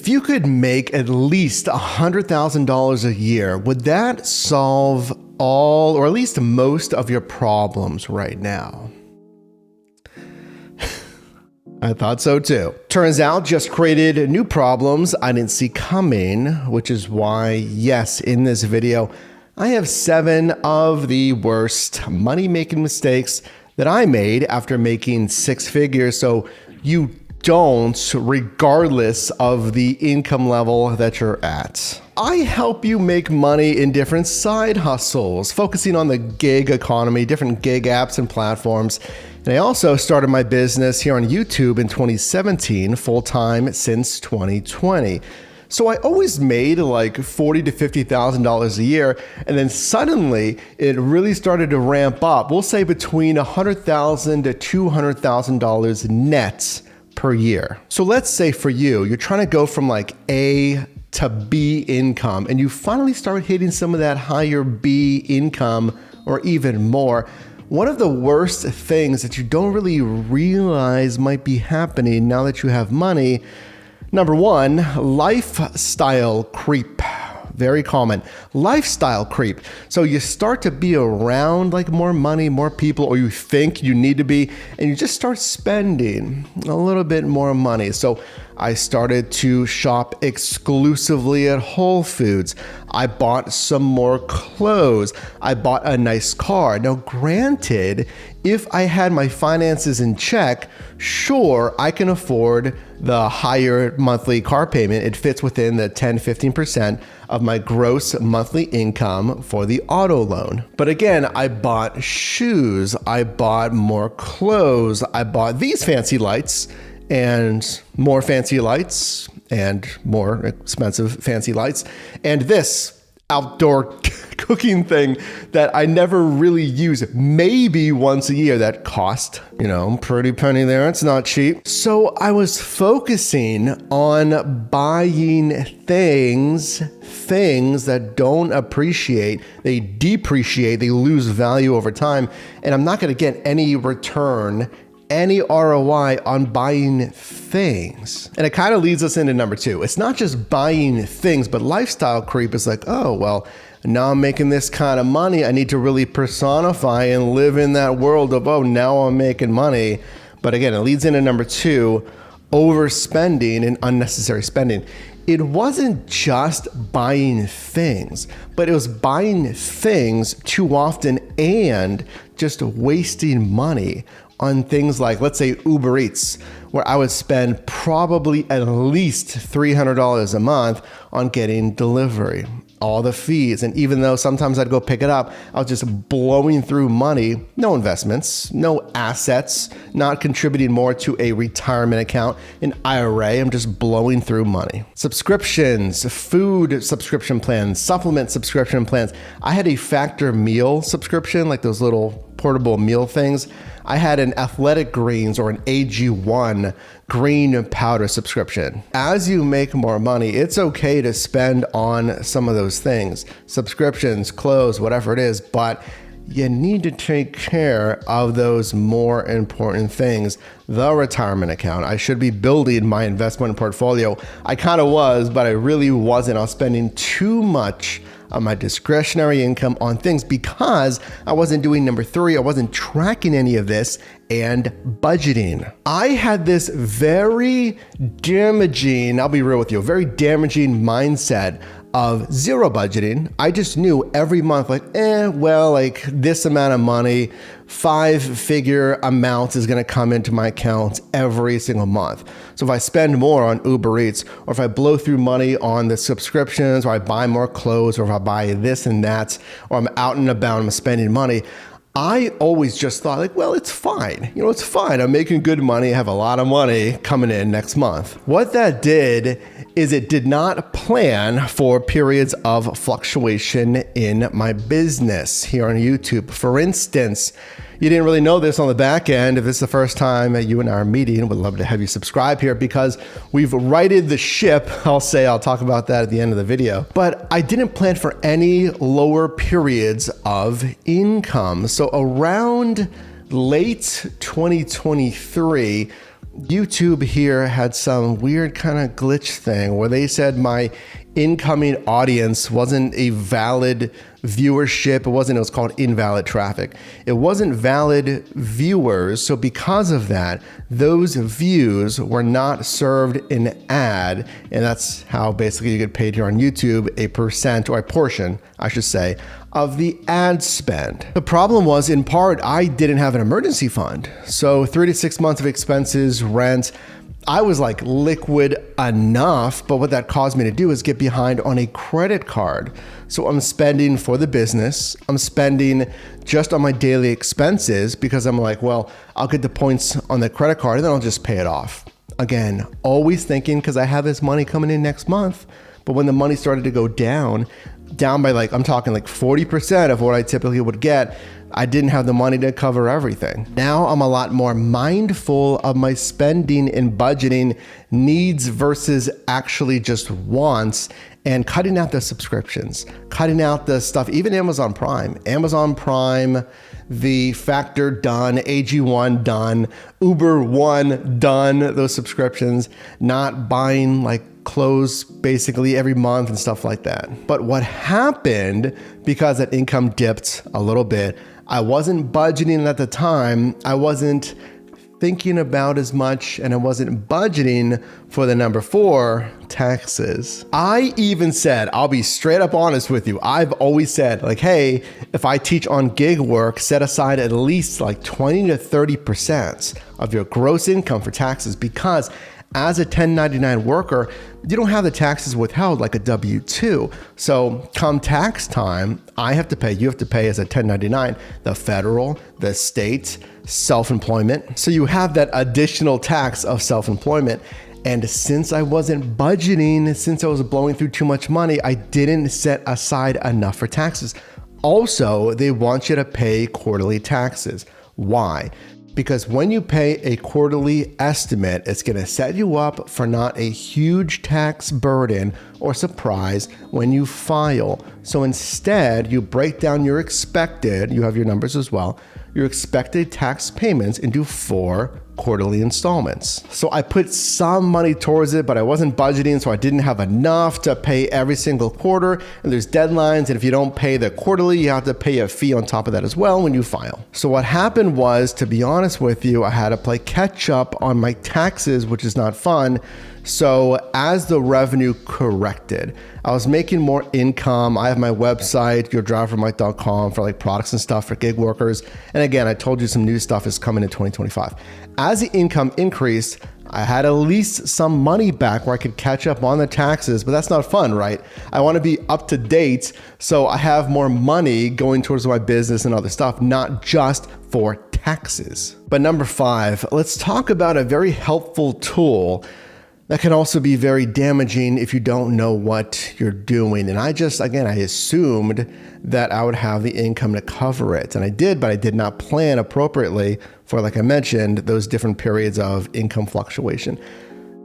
If you could make at least $100,000 a year, would that solve all or at least most of your problems right now? I thought so too. Turns out just created new problems I didn't see coming, which is why, yes, in this video, I have 7 of the worst money-making mistakes that I made after making 6 figures, so you don't, regardless of the income level that you're at. I help you make money in different side hustles, focusing on the gig economy, different gig apps and platforms. And I also started my business here on YouTube in 2017, full-time since 2020. So I always made like $40,000 to $50,000 a year, and then suddenly it really started to ramp up. We'll say between $100,000 to $200,000 net per year. So let's say for you, you're trying to go from like A to B income, and you finally start hitting some of that higher B income or even more. One of the worst things that you don't really realize might be happening now that you have money, number one, lifestyle creep. Very common. Lifestyle creep. So you start to be around like more money, more people, or you think you need to be, and you just start spending a little bit more money. So I started to shop exclusively at Whole Foods. I bought some more clothes. I bought a nice car. Now, granted, if I had my finances in check, sure, I can afford the higher monthly car payment. It fits within the 10-15% of my gross monthly income for the auto loan. But again, I bought shoes. I bought more clothes. I bought these fancy lights and more fancy lights and more expensive fancy lights. And this outdoor cooking thing that I never really use, maybe once a year, that cost, pretty penny there. It's not cheap. So I was focusing on buying things that don't appreciate, they depreciate, they lose value over time. And I'm not going to get any return, any ROI on buying things. And it kind of leads us into number 2. It's not just buying things, but lifestyle creep is like, oh, well, now I'm making this kind of money. I need to really personify and live in that world of, oh, now I'm making money. But again, it leads into number 2, overspending and unnecessary spending. It wasn't just buying things, but it was buying things too often and just wasting money on things like, let's say, Uber Eats, where I would spend probably at least $300 a month on getting delivery, all the fees. And even though sometimes I'd go pick it up, I was just blowing through money, no investments, no assets, not contributing more to a retirement account, an IRA. I'm just blowing through money. Subscriptions, food subscription plans, supplement subscription plans. I had a Factor meal subscription, like those little portable meal things. I had an Athletic Greens or an AG1 green powder subscription. As you make more money, it's okay to spend on some of those things, subscriptions, clothes, whatever it is, but you need to take care of those more important things. The retirement account. I should be building my investment portfolio. I kind of was, but I really wasn't. I was spending too much of my discretionary income on things because I wasn't doing number 3. I wasn't tracking any of this and budgeting. I had this very damaging, I'll be real with you, very damaging mindset of zero budgeting. I just knew every month, like this amount of money, 5-figure amounts is going to come into my account every single month. So if I spend more on Uber Eats, or if I blow through money on the subscriptions, or I buy more clothes, or if I buy this and that, or I'm out and about, I'm spending money, I always just thought it's fine. It's fine. I'm making good money. I have a lot of money coming in next month. What that did is it did not plan for periods of fluctuation in my business here on YouTube. For instance, you didn't really know this on the back end. If this is the first time that you and I are meeting, would love to have you subscribe here because we've righted the ship. I'll talk about that at the end of the video. But I didn't plan for any lower periods of income. So around late 2023, YouTube here had some weird kind of glitch thing where they said my incoming audience wasn't a valid viewership. It was called invalid traffic. It wasn't valid viewers. So because of that, those views were not served in ad. And that's how basically you get paid here on YouTube, a percent or a portion, I should say, of the ad spend. The problem was, in part, I didn't have an emergency fund. So 3 to 6 months of expenses, rent, I was like liquid enough, but what that caused me to do is get behind on a credit card. So I'm spending for the business. I'm spending just on my daily expenses because I'm like, well, I'll get the points on the credit card and then I'll just pay it off. Again, always thinking because I have this money coming in next month. But when the money started to go down by like, I'm talking like 40% of what I typically would get, I didn't have the money to cover everything. Now I'm a lot more mindful of my spending and budgeting needs versus actually just wants, and cutting out the subscriptions, cutting out the stuff, even Amazon Prime, the Factor done, AG1 done, Uber One done, those subscriptions, not buying like clothes basically every month and stuff like that. But what happened, because that income dipped a little bit, I wasn't budgeting at the time. I wasn't thinking about as much, and I wasn't budgeting for the number 4, taxes. I even said, I'll be straight up honest with you. I've always said like, hey, if I teach on gig work, set aside at least like 20 to 30% of your gross income for taxes, because as a 1099 worker, you don't have the taxes withheld like a W-2. So come tax time, you have to pay as a 1099, the federal, the state, self-employment. So you have that additional tax of self-employment. And since I wasn't budgeting, since I was blowing through too much money, I didn't set aside enough for taxes. Also, they want you to pay quarterly taxes. Why? Because when you pay a quarterly estimate, it's going to set you up for not a huge tax burden or surprise when you file. So instead, you break down you have your numbers as well, your expected tax payments into 4 quarterly installments. So I put some money towards it, but I wasn't budgeting, so I didn't have enough to pay every single quarter. And there's deadlines, and if you don't pay the quarterly, you have to pay a fee on top of that as well when you file. So what happened was, to be honest with you, I had to play catch up on my taxes, which is not fun. So as the revenue corrected, I was making more income. I have my website, yourdrivermike.com, for like products and stuff for gig workers. And again, I told you some new stuff is coming in 2025. As the income increased, I had at least some money back where I could catch up on the taxes, but that's not fun, right? I want to be up to date, so I have more money going towards my business and other stuff, not just for taxes. But number 5, let's talk about a very helpful tool that can also be very damaging if you don't know what you're doing. And I assumed that I would have the income to cover it. And I did, but I did not plan appropriately for, like I mentioned, those different periods of income fluctuation.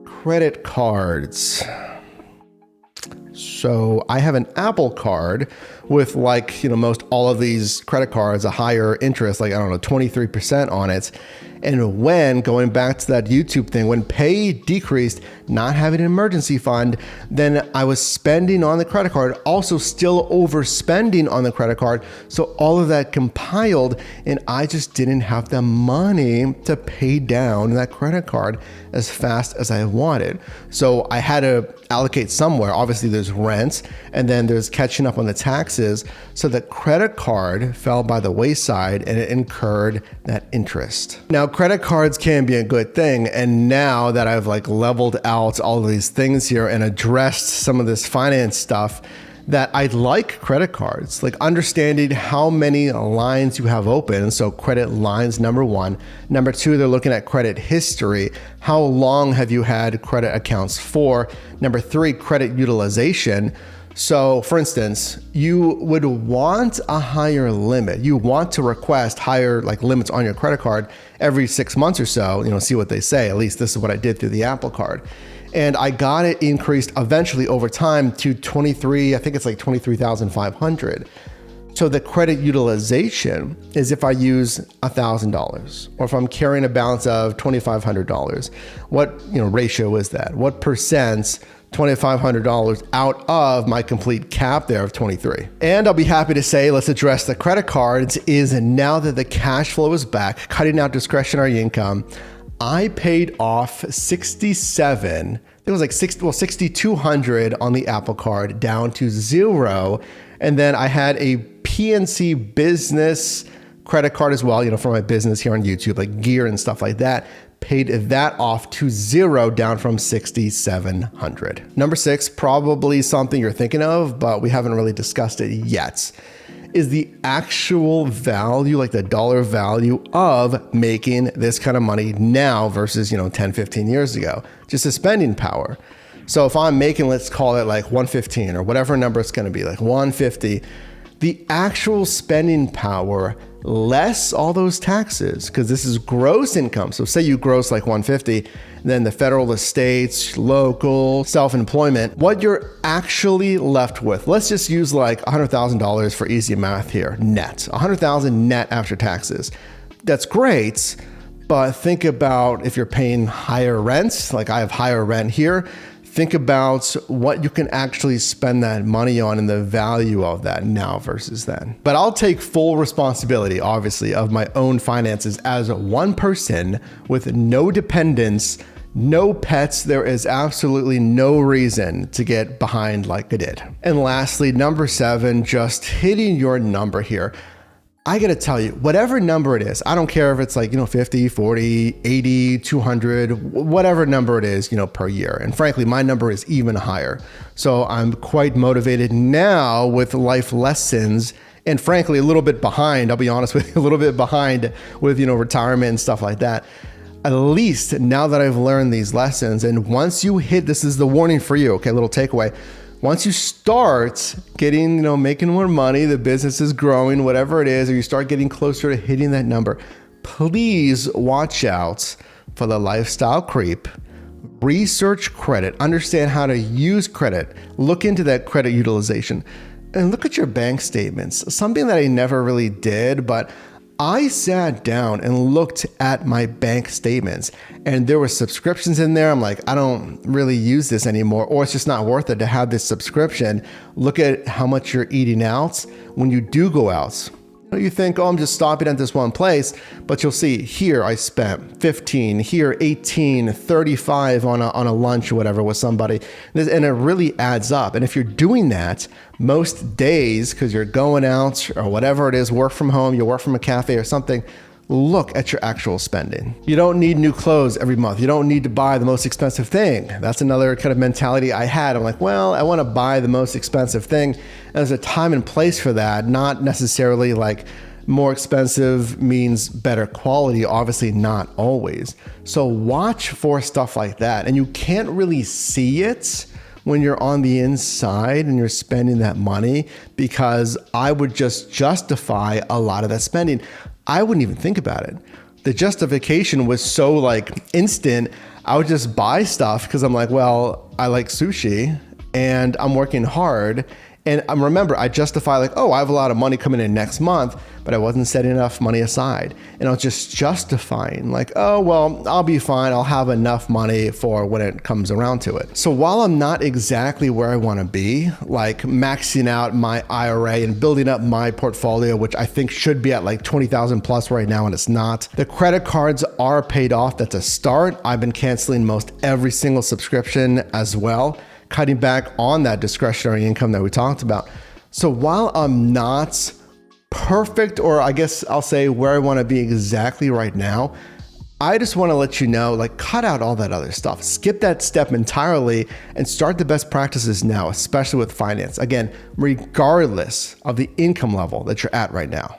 Credit cards. So I have an Apple Card with most all of these credit cards, a higher interest, 23% on it. And when, going back to that YouTube thing, when pay decreased, not having an emergency fund, then I was spending on the credit card, also still overspending on the credit card. So all of that compiled, and I just didn't have the money to pay down that credit card as fast as I wanted. So I had to allocate somewhere. Obviously there's rent, and then there's catching up on the taxes. So the credit card fell by the wayside and it incurred that interest. Now, credit cards can be a good thing. And now that I've leveled out all of these things here and addressed some of this finance stuff, that I like credit cards, understanding how many lines you have open. So credit lines, number 1. Number 2, they're looking at credit history. How long have you had credit accounts for? Number 3, credit utilization. So for instance, you would want a higher limit. You want to request higher limits on your credit card every 6 months or so, see what they say. At least this is what I did through the Apple Card. And I got it increased eventually over time to 23,500. So the credit utilization is if I use $1,000 or if I'm carrying a balance of $2,500. What ratio is that? What percent's $2,500 out of my complete cap there of 23? And I'll be happy to say, let's address the credit cards. Is now that the cash flow is back, cutting out discretionary income, I paid off 67. It was like $6,200 on the Apple Card down to zero. And then I had a PNC business credit card as well, for my business here on YouTube, like gear and stuff like that. Paid that off to zero, down from $6,700. Number 6, probably something you're thinking of, but we haven't really discussed it yet, is the actual value, like the dollar value of making this kind of money now versus, 10, 15 years ago. Just the spending power. So if I'm making, let's call it like 115 or whatever number it's going to be, like 150, the actual spending power less all those taxes, because this is gross income. So say you gross like 150, then the federal, estates, local, self-employment, what you're actually left with. Let's just use like $100,000 for easy math here, net, $100,000 net after taxes. That's great. But think about if you're paying higher rents, like I have higher rent here, think about what you can actually spend that money on and the value of that now versus then. But I'll take full responsibility, obviously, of my own finances as one person with no dependents, no pets. There is absolutely no reason to get behind like I did. And lastly, number 7, just hitting your number here. I got to tell you, whatever number it is, I don't care if it's like, 50, 40, 80, 200, whatever number it is, per year. And frankly, my number is even higher. So I'm quite motivated now with life lessons, and frankly, a little bit behind, I'll be honest with you, a little bit behind with, retirement and stuff like that. At least now that I've learned these lessons, and once you hit, this is the warning for you, okay, little takeaway. Once you start getting, making more money, the business is growing, whatever it is, or you start getting closer to hitting that number, please watch out for the lifestyle creep. Research credit, understand how to use credit, look into that credit utilization, and look at your bank statements. Something that I never really did, but I sat down and looked at my bank statements, and there were subscriptions in there. I'm like, I don't really use this anymore, or it's just not worth it to have this subscription. Look at how much you're eating out when you do go out. You think, I'm just stopping at this one place, but you'll see here I spent 15, here 18, 35 on a lunch or whatever with somebody, and it really adds up. And if you're doing that most days because you're going out or whatever it is, work from home, you work from a cafe or something, look at your actual spending. You don't need new clothes every month. You don't need to buy the most expensive thing. That's another kind of mentality I had. I'm like, well, I want to buy the most expensive thing. And there's a time and place for that, not necessarily like more expensive means better quality, obviously not always. So watch for stuff like that. And you can't really see it when you're on the inside and you're spending that money, because I would just justify a lot of that spending. I wouldn't even think about it. The justification was so like instant. I would just buy stuff because I'm like, well, I like sushi and I'm working hard. And remember, I justify like, oh, I have a lot of money coming in next month, but I wasn't setting enough money aside. And I was just justifying like, oh, well, I'll be fine. I'll have enough money for when it comes around to it. So while I'm not exactly where I want to be, like maxing out my IRA and building up my portfolio, which I think should be at like 20,000 plus right now, and it's not. The credit cards are paid off. That's a start. I've been canceling most every single subscription as well, cutting back on that discretionary income that we talked about. So while I'm not perfect, or I guess I'll say where I want to be exactly right now, I just want to let you know, like, cut out all that other stuff. Skip that step entirely and start the best practices now, especially with finance. Again, regardless of the income level that you're at right now.